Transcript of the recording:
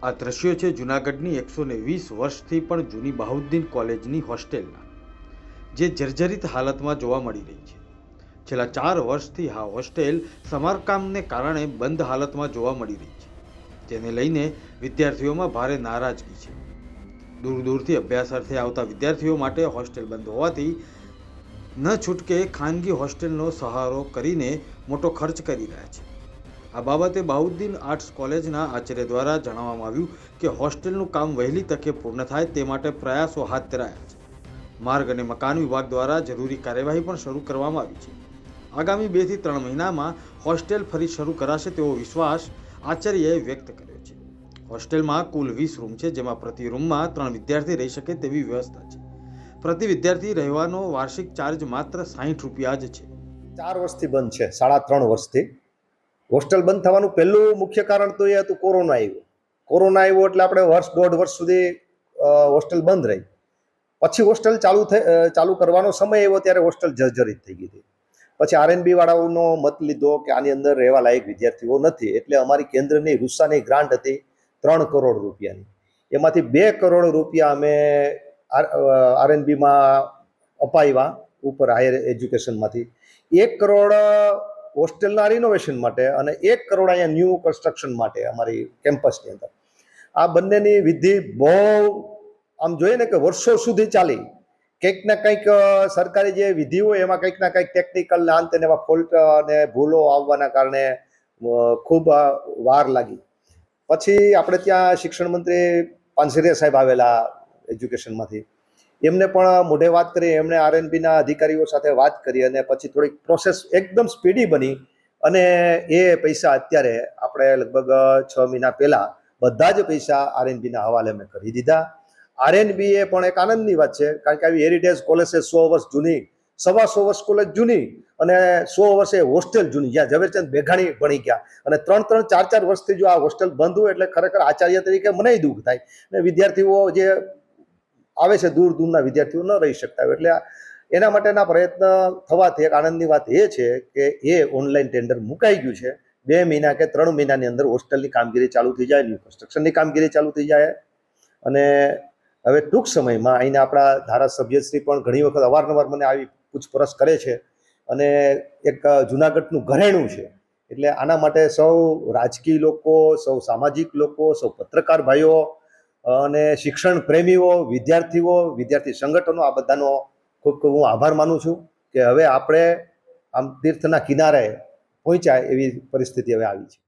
આ દ્રશ્યો છે જૂનાગઢની 120 વર્ષથી પણ જૂની બહાઉદ્દીન કોલેજની હોસ્ટેલના, જે જર્જરિત હાલતમાં જોવા મળી રહી છે. છેલ્લા 4 વર્ષથી આ હોસ્ટેલ સમારકામને કારણે બંધ હાલતમાં જોવા મળી રહી છે, જેને લઈને વિદ્યાર્થીઓમાં ભારે નારાજગી છે. દૂર દૂરથી અભ્યાસ અર્થે આવતા વિદ્યાર્થીઓ માટે હોસ્ટેલ બંધ હોવાથી ન છૂટકે ખાનગી હોસ્ટેલનો સહારો કરીને મોટો ખર્ચ કરી રહ્યા છે. આ બાબતે બહાઉદ્દીન આર્ટ્સ કોલેજના આચાર્ય દ્વારા જણાવવામાં આવ્યું કે હોસ્ટેલનું કામ વહેલી તકે પૂર્ણ થાય તે માટે પ્રયાસો હાથ ધરાયા છે. માર્ગ અને મકાન વિભાગ દ્વારા જરૂરી કાર્યવાહી પણ શરૂ કરવામાં આવી છે. આગામી 2 થી 3 મહિનામાં હોસ્ટેલ ફરી શરૂ કરાશે તેવો વિશ્વાસ આચાર્યએ વ્યક્ત કર્યો છે. હોસ્ટેલમાં કુલ 20 રૂમ છે, જેમાં પ્રતિ રૂમમાં 3 વિદ્યાર્થી રહી શકે તેવી વ્યવસ્થા છે. પ્રતિ વિદ્યાર્થી રહેવાનો વાર્ષિક ચાર્જ માત્ર 60 રૂપિયા જ છે. 4 વર્ષથી બંધ છે, 3.5 વર્ષથી. હોસ્ટેલ બંધ થવાનું પહેલું મુખ્ય કારણ તો એ હતું કોરોના આવ્યો એટલે આપણે વર્ષ 1.5 વર્ષ સુધી હોસ્ટેલ બંધ રહી. પછી હોસ્ટેલ ચાલુ કરવાનો સમય આવ્યો ત્યારે હોસ્ટેલ જર્જરિત થઈ ગઈ હતી. પછી આરએનબી વાળાઓનો મત લીધો કે આની અંદર રહેવા લાયક વિદ્યાર્થીઓ નથી, એટલે અમારી કેન્દ્રની રૂસાની ગ્રાન્ટ હતી 3 કરોડ રૂપિયાની. એમાંથી 2 કરોડ રૂપિયા અમે આરએનબીમાં અપાવ્યા ઉપર હાયર એજ્યુકેશનમાંથી. 1 કરોડ હોસ્ટેલના રિનોવેશન માટે અને 1 કરોડ અહીંયા ન્યૂ કન્સ્ટ્રક્શન માટે અમારી કેમ્પસની અંદર. આ બંનેની વિધિ બહુ આમ જોઈએ ને કે વર્ષો સુધી ચાલી. કંઈક ને કંઈક સરકારી જે વિધિ હોય એમાં કંઈક ના કંઈક ટેકનિકલ અંત અને એવા ફોલ્ટ અને ભૂલો આવવાના કારણે ખૂબ વાર લાગી. પછી આપણે ત્યાં શિક્ષણ મંત્રી પાનસેરિયા સાહેબ આવેલા એજ્યુકેશનમાંથી. એમને પણ મોઢે વાત કરી, એમણે આરએનબીના અધિકારીઓ સાથે વાત કરી અને પછી થોડીક પ્રોસેસ એકદમ સ્પીડી બની અને એ પૈસા અત્યારે આપણે લગભગ 6 મહિના પહેલાં બધા જ પૈસા આરએનબીના હવાલે મેં કરી દીધા. આરએનબી એ પણ એક આનંદની વાત છે, કારણ કે આવી હેરિટેજ કોલેજ છે 100 વર્ષ જૂની, 125 વર્ષ કોલેજ જૂની અને 100 વર્ષે હોસ્ટેલ જૂની, જ્યાં ઝવેરચંદ મેઘાણી ભણી ગયા અને 3-3, 4-4 વર્ષથી જો આ હોસ્ટેલ બંધ હોય એટલે ખરેખર આચાર્ય તરીકે મને દુઃખ થાય ને વિદ્યાર્થીઓ જે આવે છે દૂર દૂરના વિદ્યાર્થીઓ ન રહી શકતા હોય, એટલે એના માટેના પ્રયત્ન થવાથી એક આનંદની વાત એ છે કે એ ઓનલાઈન ટેન્ડર મુકાઈ ગયું છે. 2 મહિના કે 3 મહિનાની અંદર હોસ્ટેલની કામગીરી ચાલુ થઈ જાય, ન્યૂ કન્સ્ટ્રક્શનની કામગીરી ચાલુ થઈ જાય અને હવે ટૂંક સમયમાં અહીંના આપણા ધારાસભ્યશ્રી પણ ઘણી વખત અવારનવાર મને આવી પૂછપરછ કરે છે અને એક જૂનાગઢનું ઘરેણું છે, એટલે આના માટે સૌ રાજકીય લોકો, સૌ સામાજિક લોકો, સૌ પત્રકાર ભાઈઓ અને શિક્ષણ પ્રેમીઓ, વિદ્યાર્થી સંગઠનો, આ બધાનો ખૂબ ખૂબ હું આભાર માનું છું કે હવે આપણે આમ તીર્થના કિનારે પહોંચ્યા એવી પરિસ્થિતિ હવે આવી છે.